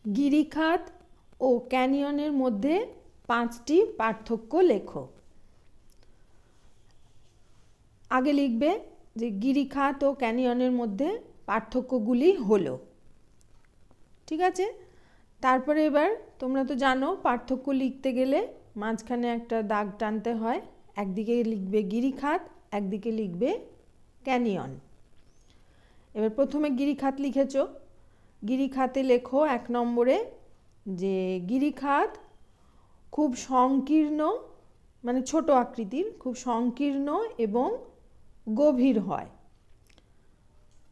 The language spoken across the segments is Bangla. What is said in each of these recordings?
গিরিখাত ও ক্যানিয়নের মধ্যে 5টি পার্থক্য লেখো। আগে লিখবে যে গিরিখাত ও ক্যানিয়নের মধ্যে পার্থক্যগুলি হলো, ঠিক আছে। তারপরে এবার তোমরা তো জানো পার্থক্য লিখতে গেলে মাঝখানে একটা দাগ টানতে হয়, একদিকে লিখবে গিরিখাত, একদিকে লিখবে ক্যানিয়ন। এবার প্রথমে গিরিখাত লিখেছো, গিরিখাতে লেখো 1 নম্বরে যে গিরিখাত খুব সংকীর্ণ, মানে ছোট আকৃতির, খুব সংকীর্ণ এবং গভীর হয়।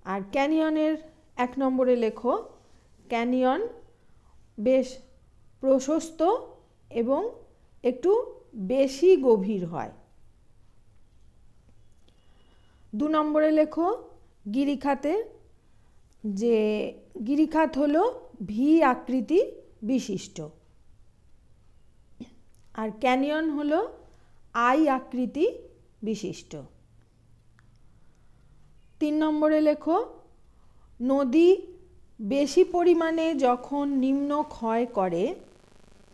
আর ক্যানিয়নের 1 নম্বরে লেখো ক্যানিয়ন বেশ প্রশস্ত এবং একটু বেশি গভীর হয়। 2 নম্বরে লেখো গিরিখাতে যে গিরিখাত হলো ভি আকৃতি বিশিষ্ট, আর ক্যানিয়ন হলো আই আকৃতি বিশিষ্ট। 3 নম্বরে লেখো নদী বেশি পরিমাণে যখন নিম্ন ক্ষয় করে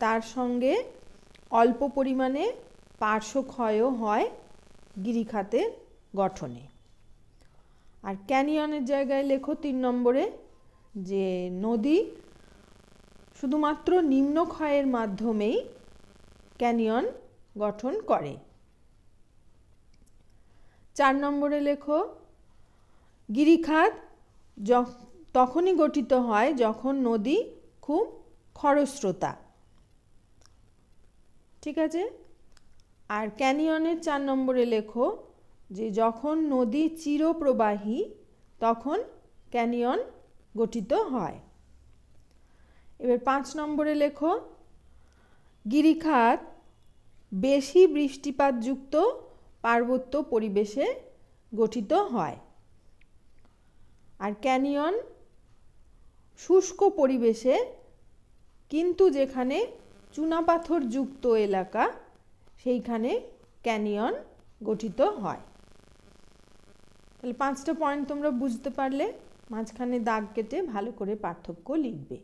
তার সঙ্গে অল্প পরিমাণে পার্শ্ব ক্ষয়ও হয় গিরিখাতের গঠনে। আর ক্যানিয়নের জায়গায় লেখো 3 নম্বরে যে নদী শুধুমাত্র নিম্ন ক্ষয়ের মাধ্যমেই ক্যানিয়ন গঠন করে। 4 নম্বরে লেখো গিরিখাত তখনই গঠিত হয় যখন নদী খুব খরস্রোতা, ঠিক আছে। আর ক্যানিয়নের 4 নম্বরে লেখো যে যখন নদী চিরপ্রবাহী তখন ক্যানিয়ন গঠিত হয়। এবার 5 নম্বরে লেখো গিরিখাত বেশি বৃষ্টিপাতযুক্ত পার্বত্য পরিবেশে গঠিত হয়, আর ক্যানিয়ন শুষ্ক পরিবেশে, কিন্তু যেখানে চুনাপাথরযুক্ত এলাকা সেইখানে ক্যানিয়ন গঠিত হয়। তাহলে 5টা পয়েন্ট তোমরা বুঝতে পারলে, মাঝখানে দাগ কেটে ভালো করে পার্থক্য লিখবে।